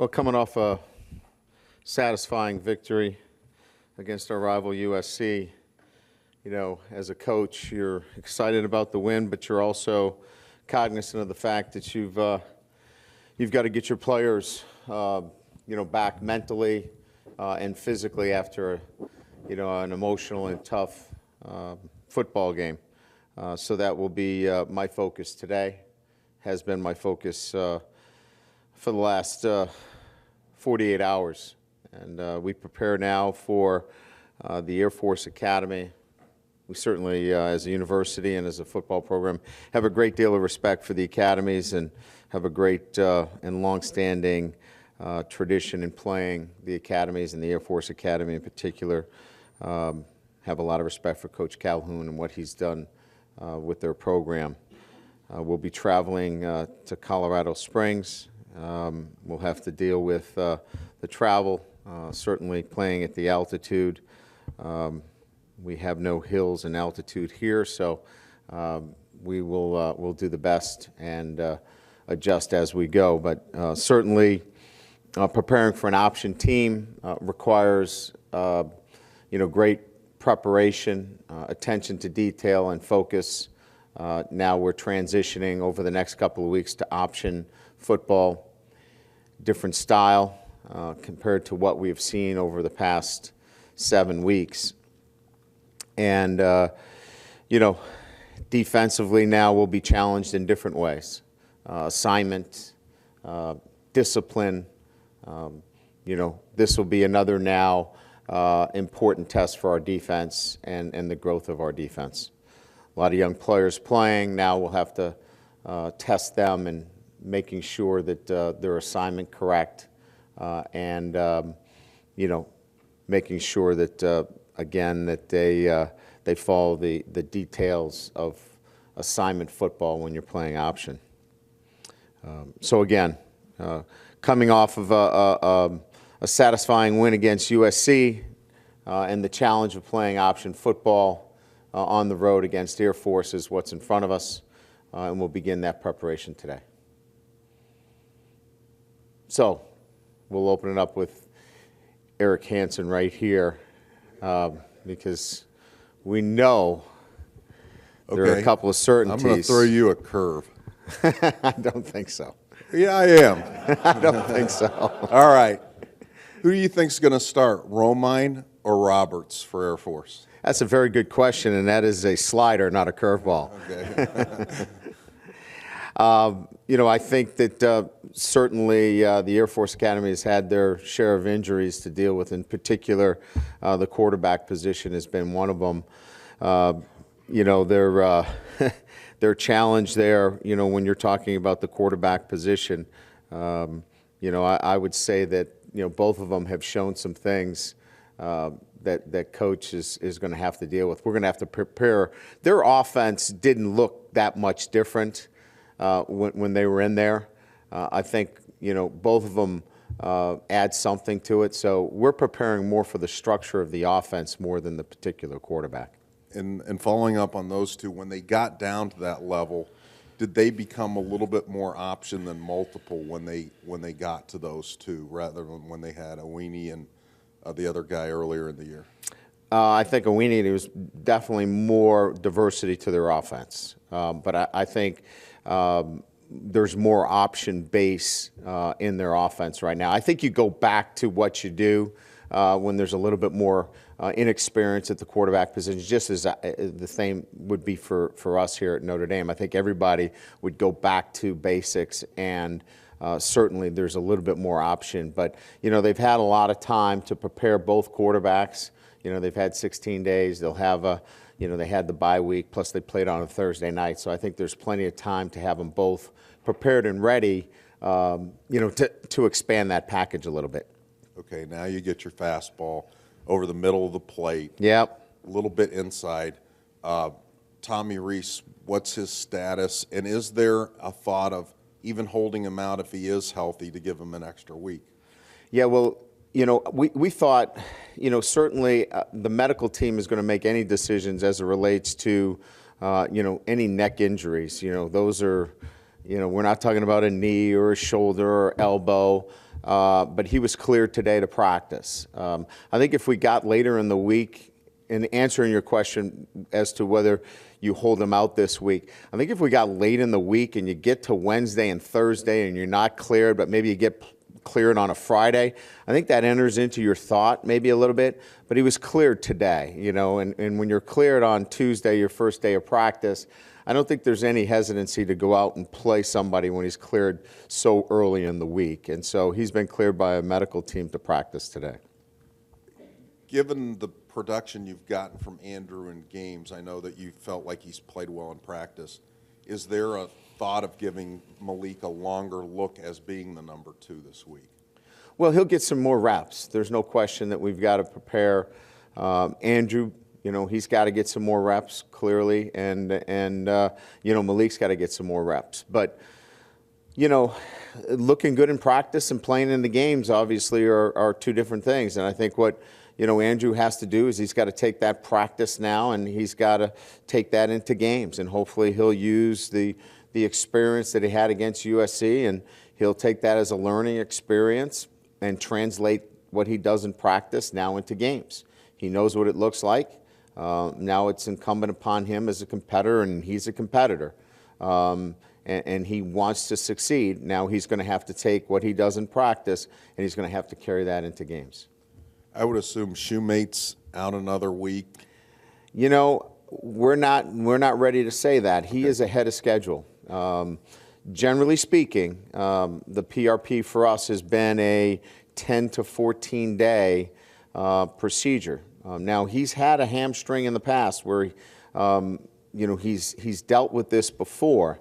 Well, coming off a satisfying victory against our rival USC, as a coach, you're excited about the win, but you're also cognizant of the fact that you've got to get your players, back mentally and physically after, an emotional and tough football game. So that will be my focus today, has been my focus for the last 48 hours. And we prepare now for the Air Force Academy. We certainly, as a university and as a football program, have a great deal of respect for the academies and have a great and long-standing tradition in playing the academies, and the Air Force Academy in particular. Have a lot of respect for Coach Calhoun and what he's done with their program. We'll be traveling to Colorado Springs. We'll have to deal with the travel, certainly playing at the altitude. We have no hills and altitude here, so we'll do the best and adjust as we go. But certainly preparing for an option team requires great preparation, attention to detail, and focus. Now we're transitioning over the next couple of weeks to option football, different style compared to what we've seen over the past 7 weeks. And, defensively now we'll be challenged in different ways. Assignment, discipline, this will be another now important test for our defense and the growth of our defense. A lot of young players playing. Now we'll have to test them and making sure that their assignment correct and, making sure that, again, that they follow the details of assignment football when you're playing option. So again, coming off of a satisfying win against USC and the challenge of playing option football on the road against Air Force is what's in front of us, and we'll begin that preparation today. So we'll open it up with Eric Hansen right here because we know there are a couple of certainties. I'm going to throw you a curve. I don't think so. Yeah, I am. I don't think so. All right. Who do you think is going to start, Romine or Roberts for Air Force? That's a very good question, and that is a slider, not a curveball. Okay. I think that certainly the Air Force Academy has had their share of injuries to deal with. In particular, the quarterback position has been one of them. Their challenge there, when you're talking about the quarterback position, I would say that, both of them have shown some things that coach is going to have to deal with. We're going to have to prepare. Their offense didn't look that much different when they were in there. I think, both of them add something to it. So we're preparing more for the structure of the offense more than the particular quarterback. And following up on those two, when they got down to that level, did they become a little bit more option than multiple when they got to those two, rather than when they had Owini and the other guy earlier in the year? I think Owini, there was definitely more diversity to their offense. But I think there's more option base in their offense right now. I think you go back to what you do when there's a little bit more inexperience at the quarterback position, just as the same would be for us here at Notre Dame. I think everybody would go back to basics, and certainly there's a little bit more option. But, they've had a lot of time to prepare both quarterbacks. They've had 16 days. They'll have they had the bye week, plus they played on a Thursday night. So I think there's plenty of time to have them both prepared and ready, to expand that package a little bit. Okay, now you get your fastball over the middle of the plate. Yep. A little bit inside. Tommy Rees, what's his status? And is there a thought of even holding him out if he is healthy to give him an extra week? Yeah, well, we thought, certainly the medical team is going to make any decisions as it relates to, any neck injuries. Those are, we're not talking about a knee or a shoulder or elbow. but he was cleared today to practice. I think if we got later in the week, in answering your question as to whether you hold him out this week, I think if we got late in the week and you get to Wednesday and Thursday and you're not cleared, but maybe you get cleared on a Friday, I think that enters into your thought maybe a little bit. But he was cleared today, you know, and when you're cleared on Tuesday, your first day of practice, I don't think there's any hesitancy to go out and play somebody when he's cleared so early in the week. And so he's been cleared by a medical team to practice today. Given the production you've gotten from Andrew in games, I know that you felt like he's played well in practice. Is there a thought of giving Malik a longer look as being the number 2 this week? Well, he'll get some more reps. There's no question that we've got to prepare Andrew. You know, he's got to get some more reps, clearly, and you know, Malik's got to get some more reps. But, you know, looking good in practice and playing in the games obviously are two different things. And I think what, you know, Andrew has to do is he's got to take that practice now and he's got to take that into games. And hopefully he'll use the experience that he had against USC, and he'll take that as a learning experience and translate what he does in practice now into games. He knows what it looks like. Now it's incumbent upon him as a competitor, and he's a competitor, and he wants to succeed. Now he's going to have to take what he does in practice, and he's going to have to carry that into games. I would assume Shoemate's out another week. You know, we're not ready to say that. He is ahead of schedule. Generally speaking, the PRP for us has been a 10 to 14 day procedure. Now he's had a hamstring in the past where, you know, he's dealt with this before.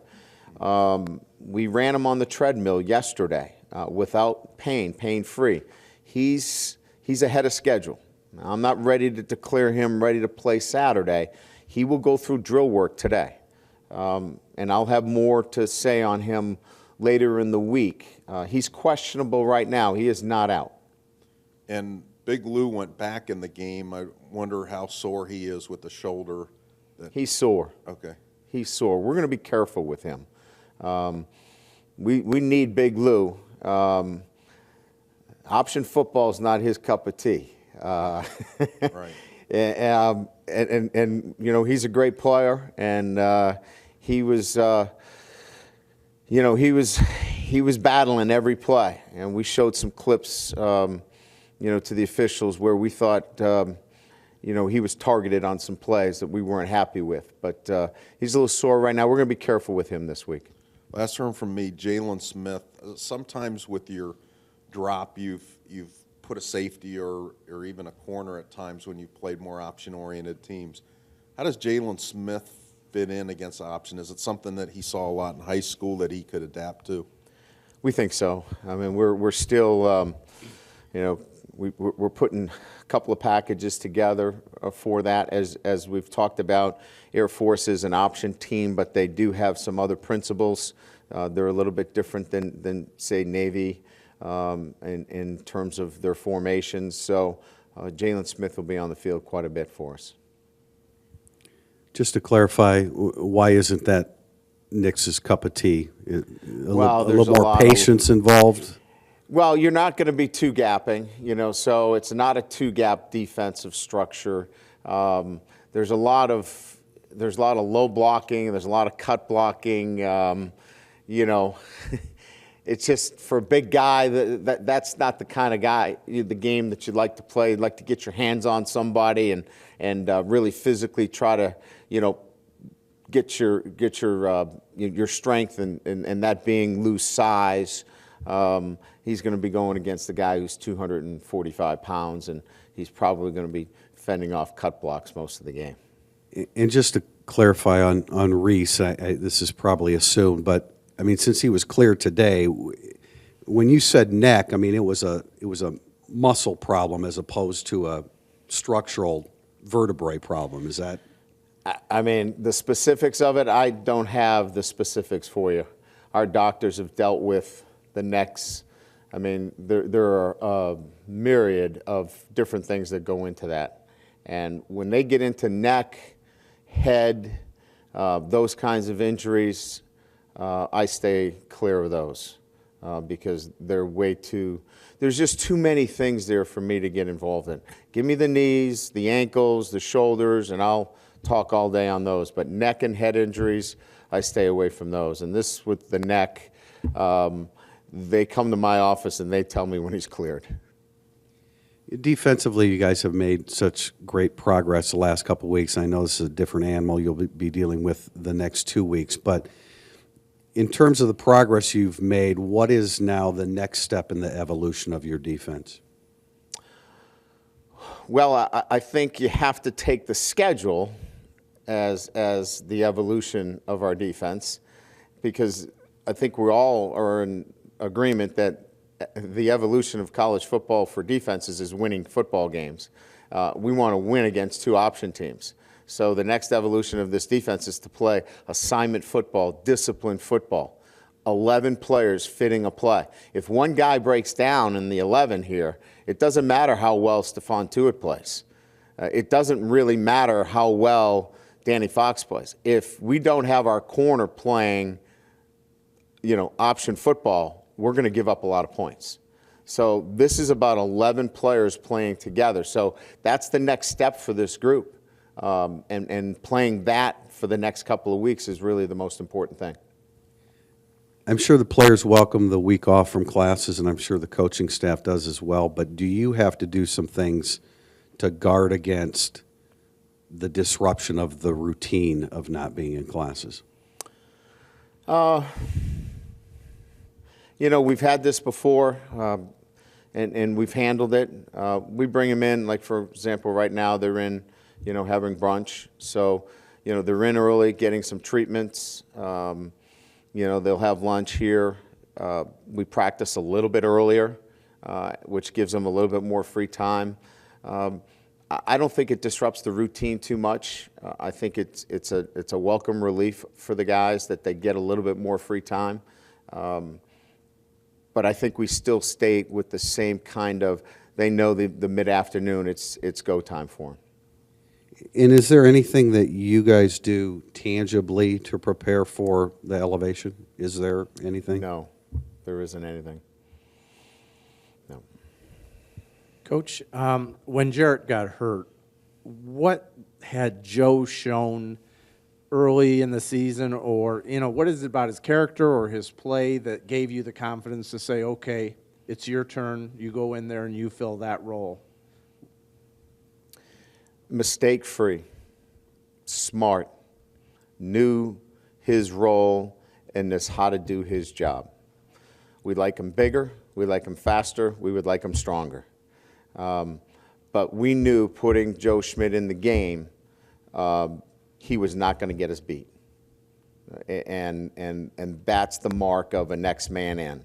We ran him on the treadmill yesterday without pain-free. He's ahead of schedule. I'm not ready to declare him ready to play Saturday. He will go through drill work today, and I'll have more to say on him later in the week. He's questionable right now. He is not out. And Big Lou went back in the game. I wonder how sore he is with the shoulder. He's sore. Okay. He's sore. We're going to be careful with him. We need Big Lou. Option football is not his cup of tea. Right. And you know, he's a great player, and he was you know, he was battling every play, and we showed some clips you know, to the officials where we thought you know, he was targeted on some plays that we weren't happy with. But he's a little sore right now. We're going to be careful with him this week. Last term from me, Jalen Smith. Sometimes with your drop, you've put a safety or even a corner at times when you've played more option-oriented teams. How does Jalen Smith fit in against option? Is it something that he saw a lot in high school that he could adapt to? We think so. I mean, we're still, you know, we're putting a couple of packages together for that. As we've talked about, Air Force is an option team, but they do have some other principles. They're a little bit different than say, Navy in terms of their formations. So Jalen Smith will be on the field quite a bit for us. Just to clarify, why isn't that Nick's cup of tea? A little more patience involved? Well, you're not going to be two-gapping, you know, so it's not a two-gap defensive structure. There's a lot of low blocking. There's a lot of cut blocking. You know, it's just for a big guy, that's not the kind of guy, the game that you'd like to play. You'd like to get your hands on somebody and really physically try to, you know, get your strength and that being loose size. He's going to be going against the guy who's 245 pounds, and he's probably going to be fending off cut blocks most of the game. And just to clarify on Reese, this is probably assumed, but I mean, since he was cleared today, when you said neck, I mean, it was a muscle problem as opposed to a structural vertebrae problem. Is that? I mean, the specifics of it, I don't have the specifics for you. Our doctors have dealt with the necks. I mean, there are a myriad of different things that go into that. And when they get into neck, head, those kinds of injuries, I stay clear of those. because there's just too many things there for me to get involved in. Give me the knees, the ankles, the shoulders, and I'll talk all day on those. But neck and head injuries, I stay away from those. And this with the neck, they come to my office and they tell me when he's cleared. Defensively, you guys have made such great progress the last couple of weeks. I know this is a different animal you'll be dealing with the next 2 weeks, but in terms of the progress you've made, what is now the next step in the evolution of your defense? Well, I think you have to take the schedule as the evolution of our defense, because I think we all are in agreement that the evolution of college football for defenses is winning football games. We want to win against two option teams. So the next evolution of this defense is to play assignment football, disciplined football, 11 players fitting a play. If one guy breaks down in the 11 here, it doesn't matter how well Stephon Tuitt plays. It doesn't really matter how well Danny Fox plays. If we don't have our corner playing, option football, we're going to give up a lot of points. So this is about 11 players playing together. So that's the next step for this group. And playing that for the next couple of weeks is really the most important thing. I'm sure the players welcome the week off from classes, and I'm sure the coaching staff does as well, but do you have to do some things to guard against the disruption of the routine of not being in classes? We've had this before, and we've handled it. We bring them in, like, for example, right now they're in, having brunch. So, they're in early, getting some treatments. They'll have lunch here. We practice a little bit earlier, which gives them a little bit more free time. I don't think it disrupts the routine too much. I think it's a welcome relief for the guys that they get a little bit more free time. But I think we still stay with the same kind of, they know the mid-afternoon, it's go time for them. And is there anything that you guys do tangibly to prepare for the elevation? Is there anything? No, there isn't anything. No. Coach, when Jarrett got hurt, what had Joe shown early in the season, or what is it about his character or his play that gave you the confidence to say, okay, it's your turn, you go in there and you fill that role? Mistake-free, smart, knew his role and knows how to do his job. We'd like him bigger, we'd like him faster, we would like him stronger. But we knew putting Joe Schmidt in the game, he was not going to get us beat. And that's the mark of a next man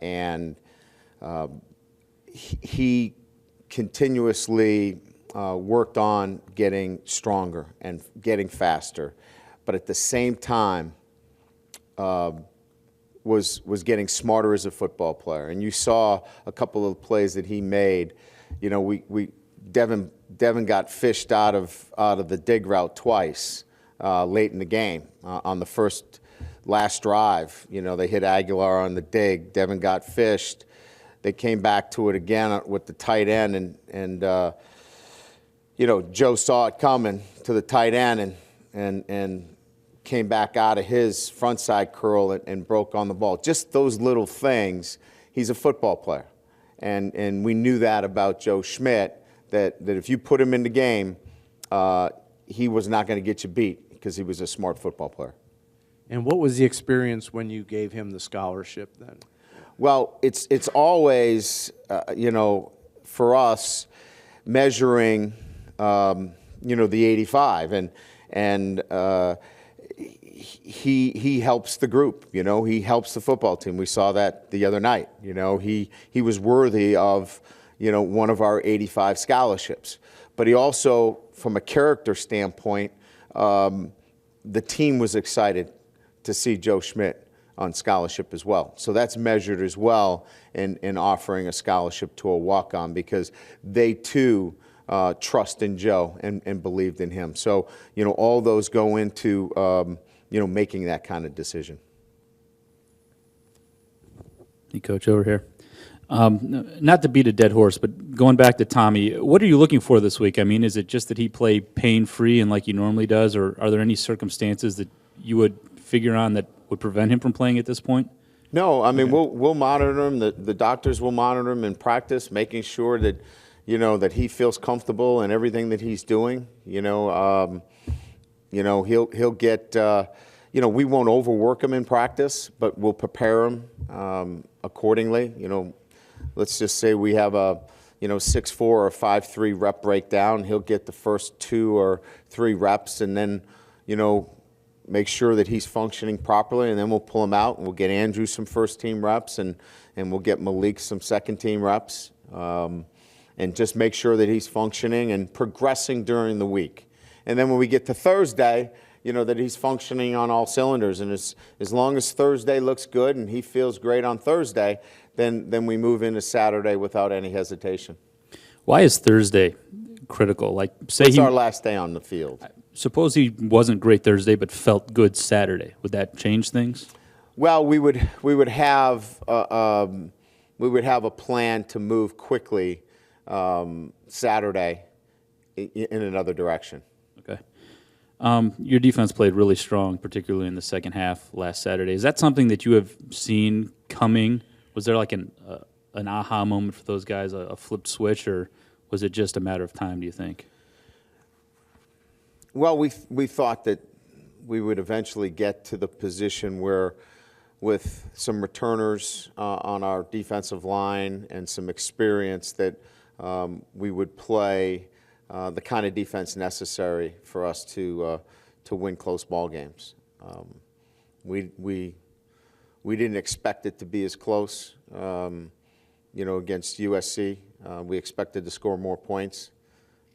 in. He continuously worked on getting stronger and getting faster, but at the same time was getting smarter as a football player. And you saw a couple of plays that he made. Devin got fished out of the dig route twice late in the game. On the last drive, they hit Aguilar on the dig. Devin got fished. They came back to it again with the tight end, and Joe saw it coming to the tight end and came back out of his front side curl and broke on the ball. Just those little things. He's a football player, and we knew that about Joe Schmidt. That if you put him in the game, he was not going to get you beat because he was a smart football player. And what was the experience when you gave him the scholarship then? Well, it's always, for us, measuring, the 85. And he helps the group, he helps the football team. We saw that the other night. He was worthy of, one of our 85 scholarships. But he also, from a character standpoint, the team was excited to see Joe Schmidt on scholarship as well. So that's measured as well in offering a scholarship to a walk-on, because they too trust in Joe and believed in him. So, all those go into, making that kind of decision. Hey, Coach, over here. Not to beat a dead horse, but going back to Tommy, what are you looking for this week? I mean, is it just that he play pain-free and like he normally does, or are there any circumstances that you would figure on that would prevent him from playing at this point? No, I mean, we'll monitor him. The doctors will monitor him in practice, making sure that, that he feels comfortable in everything that he's doing. He'll get, we won't overwork him in practice, but we'll prepare him accordingly. Let's just say we have a, 6-4 or 5-3 rep breakdown. He'll get the first 2 or 3 reps, and then, make sure that he's functioning properly, and then we'll pull him out, and we'll get Andrew some first-team reps, and we'll get Malik some second-team reps, and just make sure that he's functioning and progressing during the week. And then when we get to Thursday, that he's functioning on all cylinders. And as long as Thursday looks good and he feels great on Thursday, then we move into Saturday without any hesitation. Why is Thursday critical? Like, say It's our last day on the field. Suppose he wasn't great Thursday but felt good Saturday. Would that change things? Well, we would have a plan to move quickly Saturday in another direction. Okay. Your defense played really strong, particularly in the second half last Saturday. Is that something that you have seen coming? Was there like an aha moment for those guys, a flipped switch, or was it just a matter of time, do you think? Well, we thought that we would eventually get to the position where, with some returners on our defensive line and some experience, that we would play the kind of defense necessary for us to win close ball games. We didn't expect it to be as close, against USC. We expected to score more points.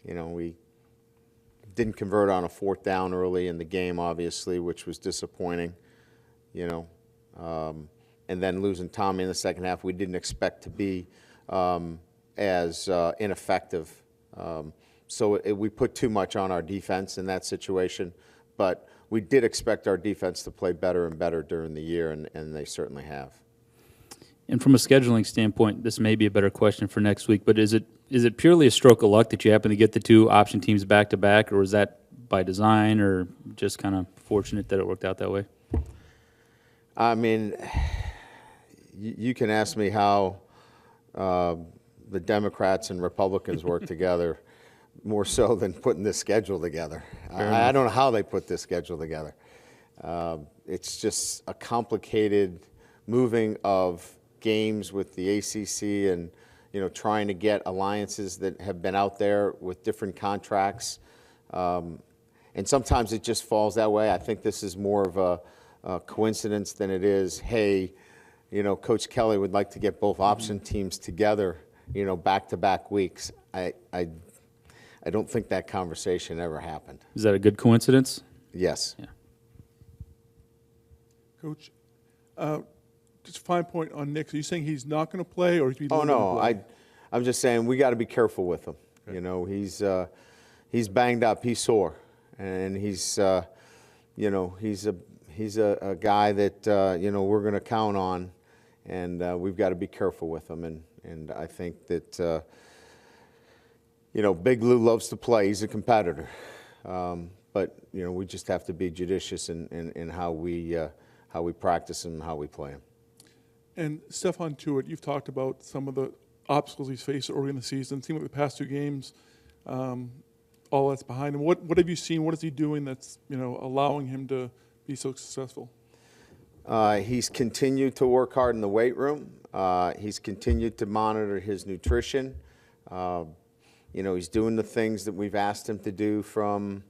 We didn't convert on a 4th down early in the game, obviously, which was disappointing. And then losing Tommy in the second half, we didn't expect to be as ineffective. So we put too much on our defense in that situation, but we did expect our defense to play better and better during the year, and they certainly have. And from a scheduling standpoint, this may be a better question for next week, but is it purely a stroke of luck that you happen to get the 2 option teams back-to-back, or is that by design, or just kind of fortunate that it worked out that way? I mean, you can ask me how the Democrats and Republicans work together, more so than putting this schedule together. I don't know how they put this schedule together. It's just a complicated moving of games with the ACC and, trying to get alliances that have been out there with different contracts. And sometimes it just falls that way. I think this is more of a coincidence than it is, hey, Coach Kelly would like to get both option teams together, back-to-back weeks. I don't think that conversation ever happened. Is that a good coincidence? Yes. Yeah. Coach, just a fine point on Nick. Are you saying he's not going to play, or is he? Oh no, I'm just saying we got to be careful with him. Okay. He's banged up, he's sore, and he's a guy that we're going to count on, and we've got to be careful with him. And I think that Big Lou loves to play. He's a competitor, but we just have to be judicious in how we practice him and how we play him. And Stephon Tuitt, you've talked about some of the obstacles he's faced early in the season. It seemed like the past 2 games, all that's behind him. What have you seen? What is he doing that's allowing him to be so successful? He's continued to work hard in the weight room. He's continued to monitor his nutrition. He's doing the things that we've asked him to do from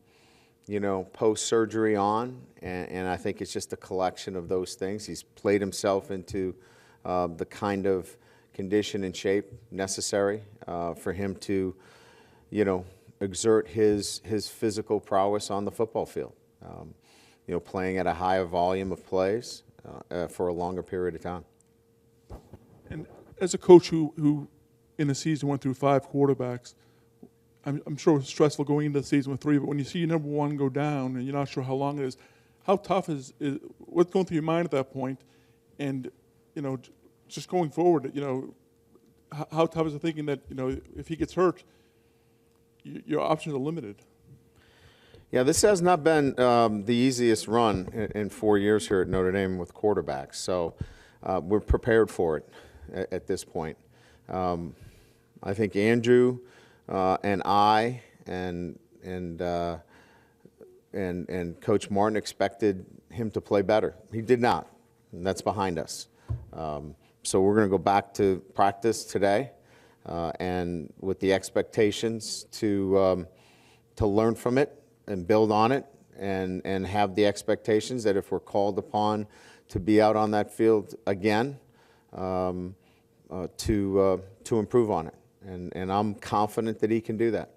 post-surgery on, and I think it's just a collection of those things. He's played himself into the kind of condition and shape necessary for him to, exert his physical prowess on the football field. Playing at a higher volume of plays for a longer period of time. And as a coach who in the season went through 5 quarterbacks, I'm sure it was stressful going into the season with 3, but when you see your number 1 go down and you're not sure how long it is, how tough is what's going through your mind at that point? And, just going forward, how tough is it thinking that, if he gets hurt, your options are limited? Yeah, this has not been the easiest run in 4 years here at Notre Dame with quarterbacks. So we're prepared for it at this point. I think Andrew and I and Coach Martin expected him to play better. He did not, and that's behind us. So we're going to go back to practice today, and with the expectations to learn from it and build on it, and have the expectations that if we're called upon to be out on that field again, to improve on it. And I'm confident that he can do that.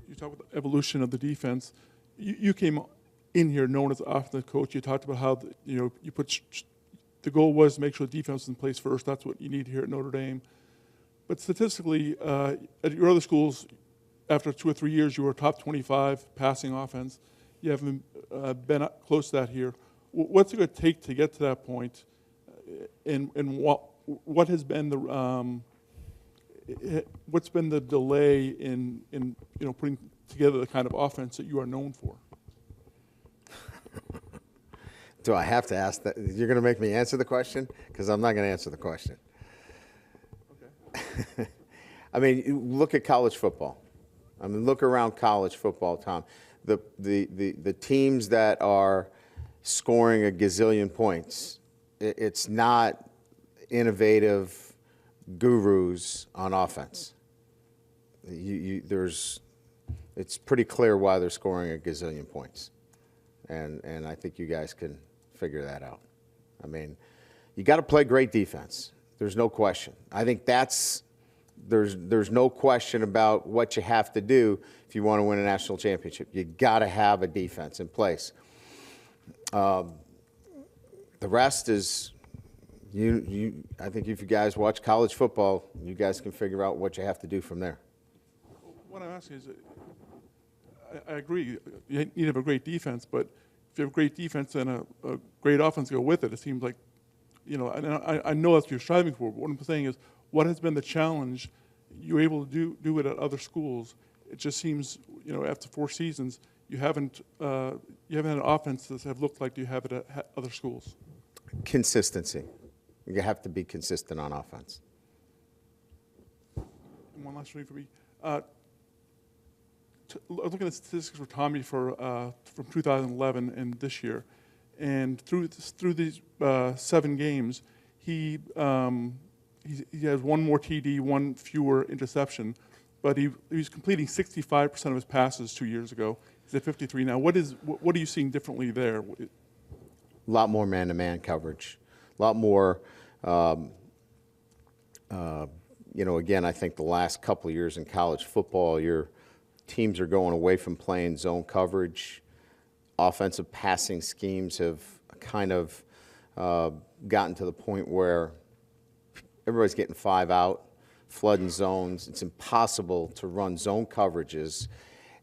You talk about the evolution of the defense. You came in here known as offensive coach. You talked about how you put the goal was to make sure the defense was in place first. That's what you need here at Notre Dame. But statistically, at your other schools, after 2 or 3 years, you were a top 25 passing offense. You haven't been close to that here. What's it going to take to get to that point? And what has been the what's been the delay in putting together the kind of offense that you are known for? Do I have to ask that? You're going to make me answer the question? Because I'm not going to answer the question. Okay. I mean, you look at college football. I mean, look around college football, Tom. The teams that are scoring a gazillion points, it's not innovative gurus on offense. It's pretty clear why they're scoring a gazillion points, and I think you guys can figure that out. I mean, you got to play great defense. There's no question. I think there's no question about what you have to do if you want to win a national championship. You got to have a defense in place. The rest is I think if you guys watch college football, you guys can figure out what you have to do from there. What I'm asking is, I agree, you need to have a great defense, but if you have a great defense and a great offense to go with it, it seems like, and I know that's what you're striving for, but what I'm saying is, what has been the challenge? You're able to do it at other schools. It just seems, after 4 seasons, you haven't had an offense that have looked like you have it at other schools. Consistency. You have to be consistent on offense. And one last one for me. Looking at the statistics for Tommy from 2011 and this year, and through these 7 games, he has 1 more TD, 1 fewer interception, but he was completing 65% of his passes 2 years ago. He's at 53 now. What are you seeing differently there? A lot more man-to-man coverage. A lot more, again, I think the last couple of years in college football, your teams are going away from playing zone coverage. Offensive passing schemes have kind of gotten to the point where everybody's getting 5 out, flooding zones. It's impossible to run zone coverages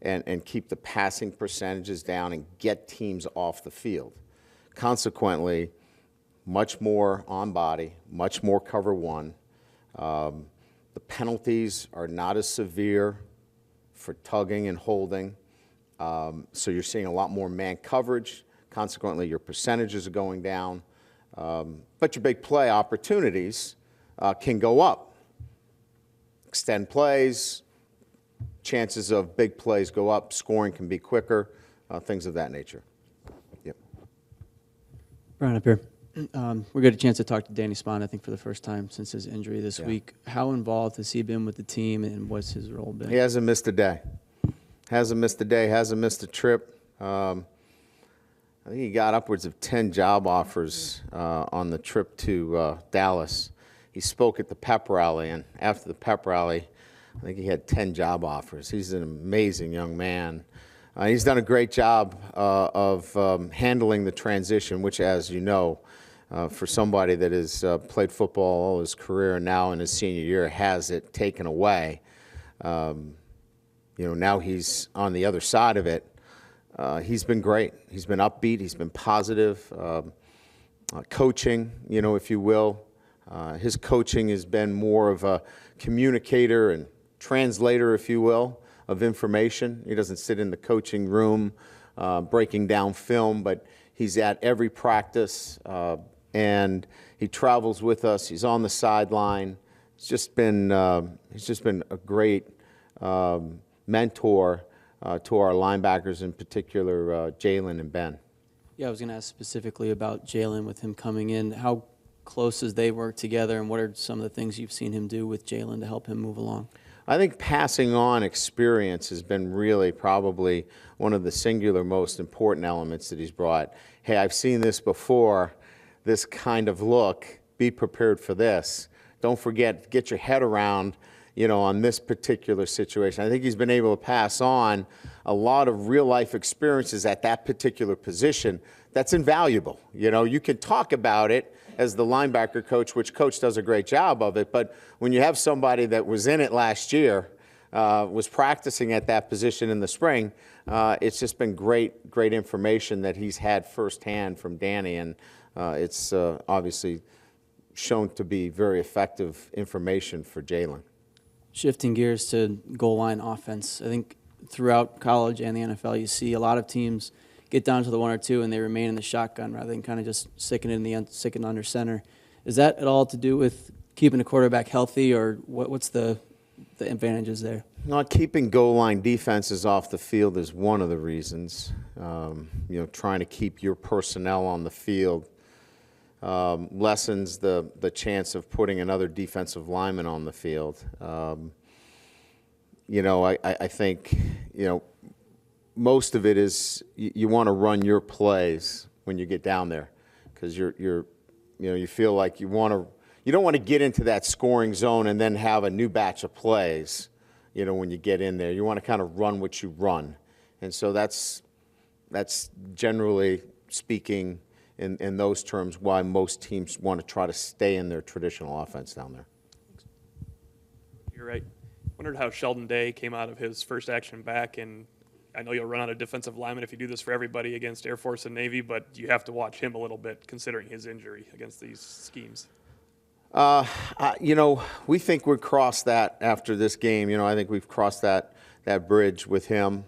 and keep the passing percentages down and get teams off the field. Consequently, much more on body, much more cover 1. The penalties are not as severe for tugging and holding. So you're seeing a lot more man coverage. Consequently, your percentages are going down. But your big play opportunities can go up. Extend plays, chances of big plays go up, scoring can be quicker, things of that nature. Yep. Brian, up here. We got a chance to talk to Danny Spahn, I think, for the first time since his injury this week. How involved has he been with the team, and what's his role been? He hasn't missed a day. Hasn't missed a day, hasn't missed a trip. I think he got upwards of 10 job offers on the trip to Dallas. He spoke at the pep rally, and after the pep rally, I think he had 10 job offers. He's an amazing young man. He's done a great job of handling the transition, which, as you know, for somebody that has played football all his career and now in his senior year has it taken away. Now he's on the other side of it. He's been great. He's been upbeat. He's been positive. coaching, if you will. His coaching has been more of a communicator and translator, if you will, of information. He doesn't sit in the coaching room breaking down film, but he's at every practice, and he travels with us. He's on the sideline. He's just been a great mentor to our linebackers, in particular Jalen and Ben. Yeah, I was going to ask specifically about Jalen with him coming in. How close as they work together, and what are some of the things you've seen him do with Jalen to help him move along? I think passing on experience has been really probably one of the singular most important elements that he's brought. Hey, I've seen this before, this kind of look. Be prepared for this. Don't forget, get your head around, on this particular situation. I think he's been able to pass on a lot of real-life experiences at that particular position. That's invaluable. You can talk about it as the linebacker coach, which coach does a great job of it, but when you have somebody that was in it last year, was practicing at that position in the spring, it's just been great information that he's had firsthand from Danny, and it's obviously shown to be very effective information for Jalen. Shifting gears to goal line offense, I think throughout college and the NFL, you see a lot of teams get down to the 1 or 2 and they remain in the shotgun rather than kind of just sticking under center. Is that at all to do with keeping the quarterback healthy, or what's the advantages there? Not keeping goal line defenses off the field is one of the reasons. Trying to keep your personnel on the field lessens the chance of putting another defensive lineman on the field. I think, most of it is you want to run your plays when you get down there, because you feel like you don't want to get into that scoring zone and then have a new batch of plays, when you get in there. You want to kind of run what you run. And so that's generally speaking in those terms why most teams want to try to stay in their traditional offense down there. You're right. Wondered how Sheldon Day came out of his first action back, and I know you'll run out of defensive linemen if you do this for everybody against Air Force and Navy, but you have to watch him a little bit considering his injury against these schemes. We think we've crossed that after this game. I think we've crossed that bridge with him.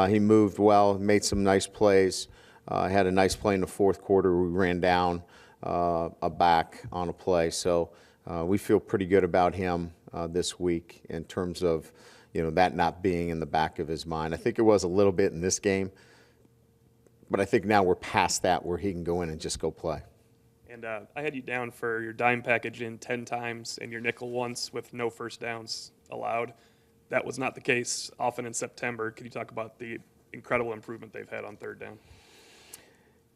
He moved well, made some nice plays. Had a nice play in the fourth quarter. We ran down a back on a play. So we feel pretty good about him this week in terms of, that not being in the back of his mind. I think it was a little bit in this game, but I think now we're past that where he can go in and just go play. And I had you down for your dime package in 10 times and your nickel once with no first downs allowed. That was not the case often in September. Could you talk about the incredible improvement they've had on third down?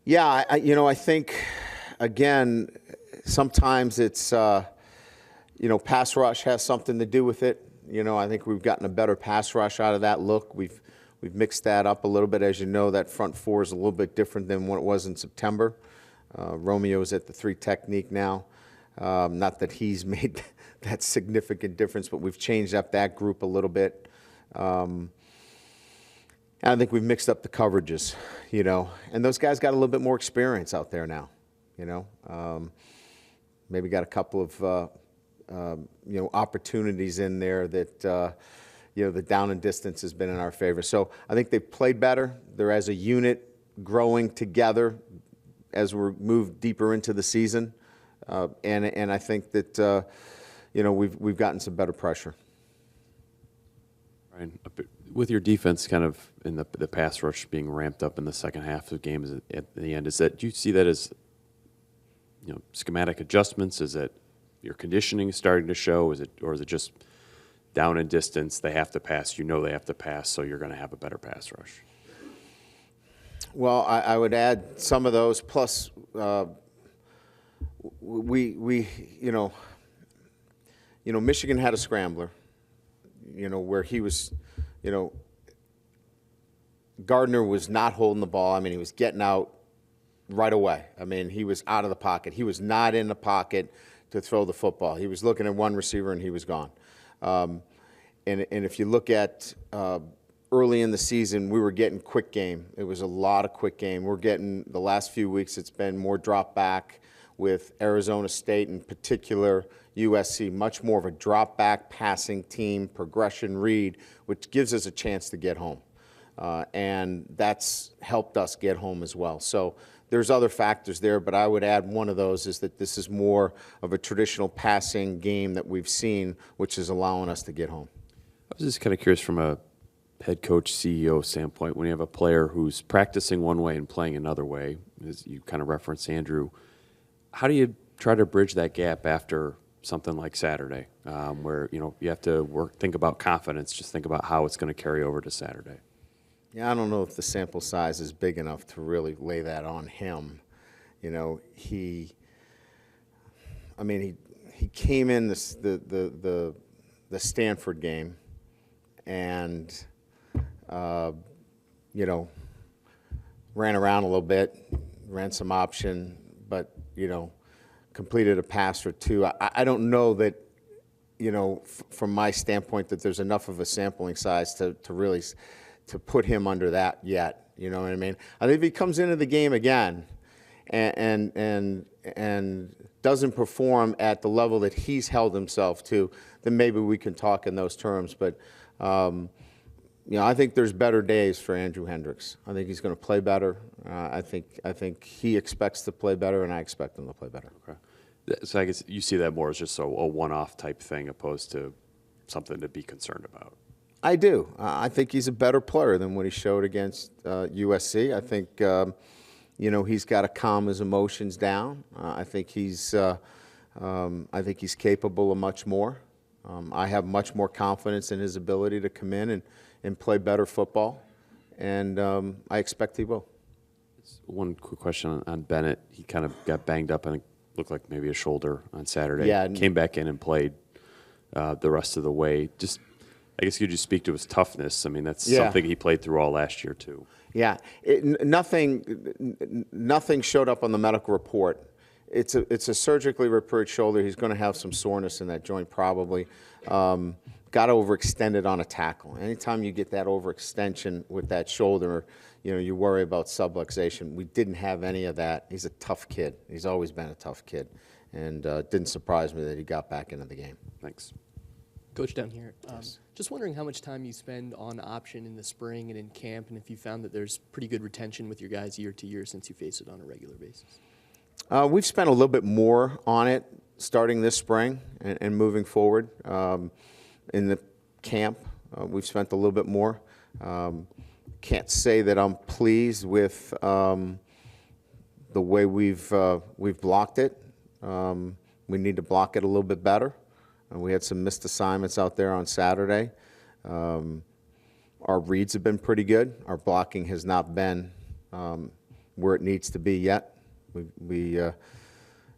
Yeah, I think, again, sometimes it's, pass rush has something to do with it. I think we've gotten a better pass rush out of that look. We've mixed that up a little bit. As you know, that front four is a little bit different than what it was in September. Romeo's at the 3 technique now. Not that he's made that significant difference, but we've changed up that group a little bit. And I think we've mixed up the coverages, and those guys got a little bit more experience out there now, maybe got a couple of, opportunities in there that, the down and distance has been in our favor. So I think they've played better. They're as a unit growing together as we're moved deeper into the season. And I think that, we've gotten some better pressure. Ryan, with your defense kind of in the pass rush being ramped up in the second half of the game at the end, do you see that as, schematic adjustments? Is it your conditioning starting to show? Or is it just down and distance, they have to pass, they have to pass, so you're going to have a better pass rush? Well, I would add some of those, plus Michigan had a scrambler, where he was, Gardner was not holding the ball. I mean, he was getting out right away. I mean, he was out of the pocket. He was not in the pocket to throw the football. He was looking at one receiver and he was gone. And if you look at early in the season, we were getting quick game. It was a lot of quick game. We're getting, the last few weeks, it's been more drop back with Arizona State, in particular USC, much more of a drop back passing team, progression read, which gives us a chance to get home. And that's helped us get home as well. So there's other factors there, but I would add one of those is that this is more of a traditional passing game that we've seen, which is allowing us to get home. I was just kind of curious from a head coach, CEO standpoint, when you have a player who's practicing one way and playing another way, as you kind of referenced Andrew, how do you try to bridge that gap after something like Saturday, where you have to think about confidence, just think about how it's going to carry over to Saturday? Yeah, I don't know if the sample size is big enough to really lay that on him. He came in the Stanford game and ran around a little bit, ran some option, but completed a pass or two. I don't know that from my standpoint that there's enough of a sampling size to really to put him under that yet. You know what I mean? I think if he comes into the game again and doesn't perform at the level that he's held himself to, then maybe we can talk in those terms. But I think there's better days for Andrew Hendricks. I think he's going to play better. I think he expects to play better, and I expect him to play better. Okay. So I guess you see that more as just a one-off type thing opposed to something to be concerned about. I do. I think he's a better player than what he showed against USC. I think he's got to calm his emotions down. I think he's capable of much more. I have much more confidence in his ability to come in and play better football, and I expect he will. One quick question on Bennett. He kind of got banged up and looked like maybe a shoulder on Saturday. Yeah. Came back in and played the rest of the way. Just, I guess, could you speak to his toughness? I mean, that's something he played through all last year too. Yeah. Nothing showed up on the medical report. It's a surgically repaired shoulder. He's going to have some soreness in that joint probably. Got overextended on a tackle. Anytime you get that overextension with that shoulder, you worry about subluxation. We didn't have any of that. He's a tough kid. He's always been a tough kid. And it didn't surprise me that he got back into the game. Thanks. Coach, down here, just wondering how much time you spend on option in the spring and in camp, and if you found that there's pretty good retention with your guys year to year since you face it on a regular basis. We've spent a little bit more on it starting this spring and moving forward. In the camp, we've spent a little bit more. Can't say that I'm pleased with the way we've blocked it. We need to block it a little bit better. We had some missed assignments out there on Saturday. Our reads have been pretty good. Our blocking has not been where it needs to be yet. We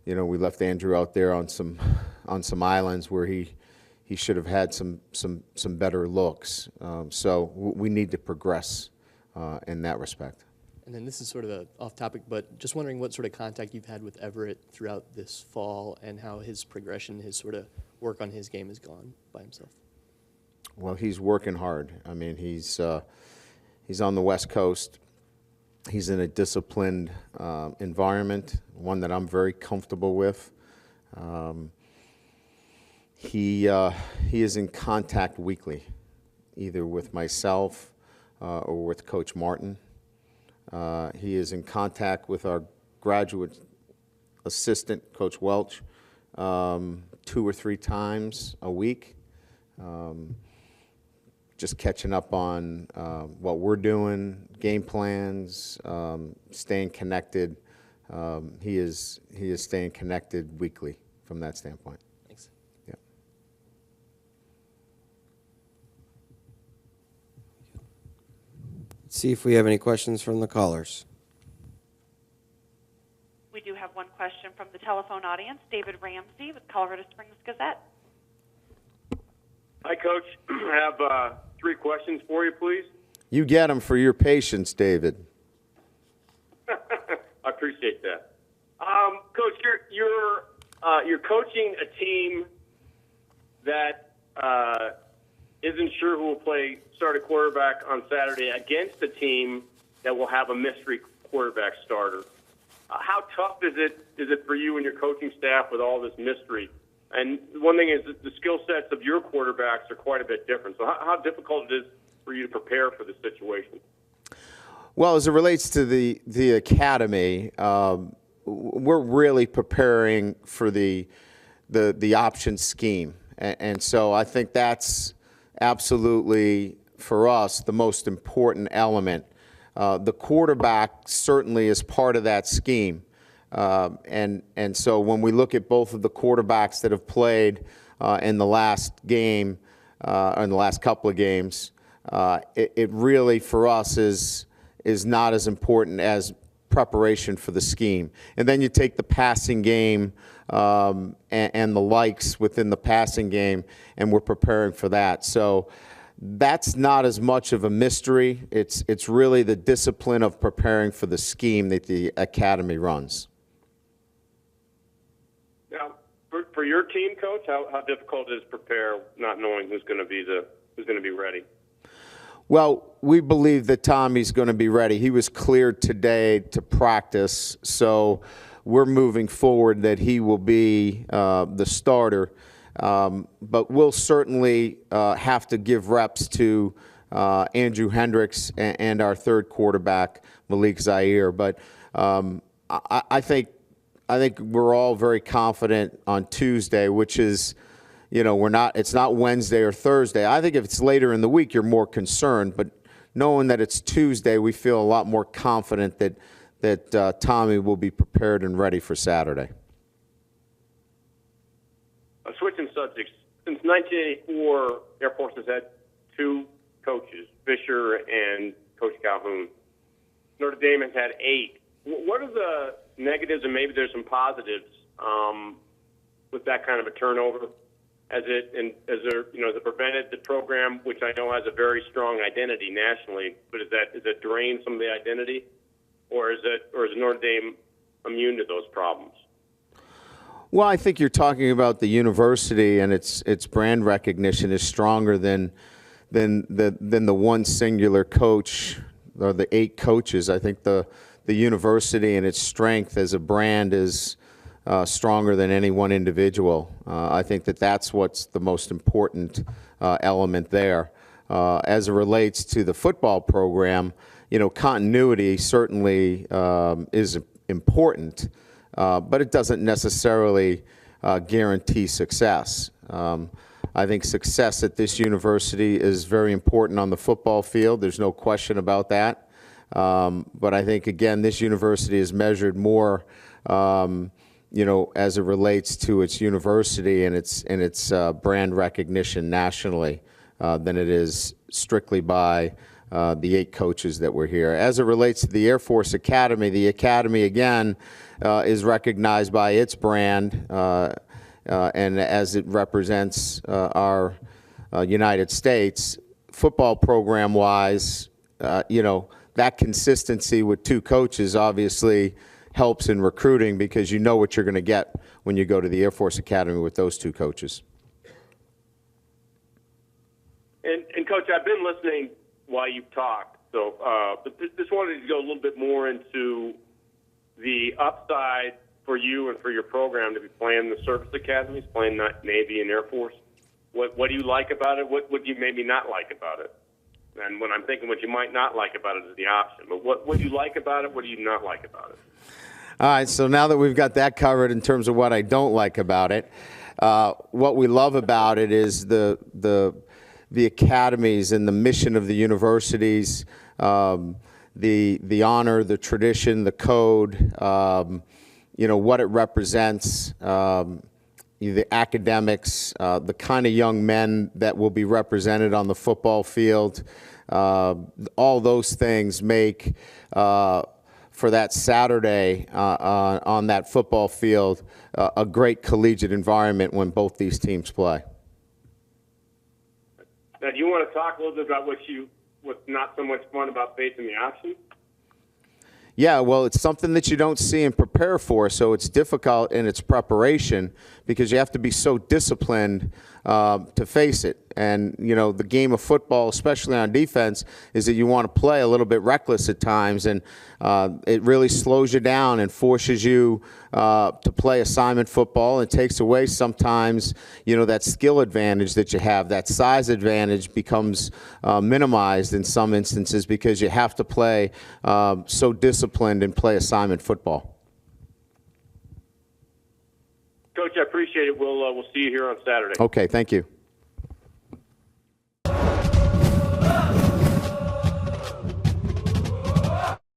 left Andrew out there on some islands where he should have had some better looks. So we need to progress in that respect. And then this is sort of off topic, but just wondering what sort of contact you've had with Everett throughout this fall and how his progression, his sort of work on his game has gone by himself. Well, he's working hard. I mean, he's on the West Coast. He's in a disciplined environment, one that I'm very comfortable with. He is in contact weekly, either with myself or with Coach Martin. He is in contact with our graduate assistant, Coach Welch, 2 or 3 times a week. Just catching up on what we're doing, game plans, staying connected. He is staying connected weekly from that standpoint. Thanks. Yeah. See if we have any questions from the callers. We do have one question from the telephone audience. David Ramsey with Colorado Springs Gazette. Hi, Coach. I have 3 questions for you, please. You get them for your patience, David. I appreciate that. Coach, you're coaching a team that isn't sure who will start a quarterback on Saturday against a team that will have a mystery quarterback starter. How tough is it for you and your coaching staff with all this mystery? And one thing is that the skill sets of your quarterbacks are quite a bit different. So how difficult it is for you to prepare for this situation? Well, as it relates to the academy, we're really preparing for the option scheme. And so I think that's absolutely, for us, the most important element. The quarterback certainly is part of that scheme. And so when we look at both of the quarterbacks that have played in the last game, or in the last couple of games, it really, for us, is not as important as preparation for the scheme. And then you take the passing game and the likes within the passing game, and we're preparing for that. So that's not as much of a mystery. It's really the discipline of preparing for the scheme that the academy runs. Now, for your team, Coach, how difficult it is to prepare, not knowing who's going to be ready? Well, we believe that Tommy's going to be ready. He was cleared today to practice, so we're moving forward that he will be the starter. But we'll certainly have to give reps to Andrew Hendricks and our third quarterback, Malik Zaire. But I think we're all very confident on Tuesday, which is, it's not Wednesday or Thursday. I think if it's later in the week, you're more concerned. But knowing that it's Tuesday, we feel a lot more confident that Tommy will be prepared and ready for Saturday. Switching subjects, since 1984, Air Force has had two coaches, Fisher and Coach Calhoun. Notre Dame has had 8. What are the negatives, and maybe there's some positives with that kind of a turnover? Has it prevented the program, which I know has a very strong identity nationally, but is it drained some of the identity, or is Notre Dame immune to those problems? Well, I think you're talking about the university, and its brand recognition is stronger than the one singular coach or the 8 coaches. I think the university and its strength as a brand is stronger than any one individual. I think that's what's the most important element there. As it relates to the football program, continuity certainly is important. But it doesn't necessarily guarantee success. I think success at this university is very important on the football field. There's no question about that. But I think, again, this university is measured more, as it relates to its university and its brand recognition nationally than it is strictly by the 8 coaches that were here. As it relates to the Air Force Academy, the Academy, again, is recognized by its brand, and as it represents our United States, football program-wise, that consistency with 2 coaches obviously helps in recruiting because you know what you're going to get when you go to the Air Force Academy with those 2 coaches. And Coach, I've been listening while you've talked, but just wanted to go a little bit more into the upside for you and for your program to be playing the service academies, playing Navy and Air Force. What do you like about it? What do you maybe not like about it? And when I'm thinking what you might not like about it is the option. But what do you like about it? What do you not like about it? All right, so now that we've got that covered in terms of what I don't like about it, what we love about it is the academies and the mission of the universities, the honor, the tradition, the code, what it represents, the academics, the kind of young men that will be represented on the football field. All those things make for that Saturday on that football field a great collegiate environment when both these teams play. Now, do you want to talk a little bit about what's not so much fun about facing the option? Yeah, well, it's something that you don't see and prepare for, so it's difficult in its preparation because you have to be so disciplined to face it. And, you know, the game of football, especially on defense, is that you want to play a little bit reckless at times, and it really slows you down and forces you to play assignment football. It takes away sometimes, you know, that skill advantage that you have. That size advantage becomes minimized in some instances because you have to play so disciplined and play assignment football. Coach, I appreciate it. We'll see you here on Saturday. Okay, thank you.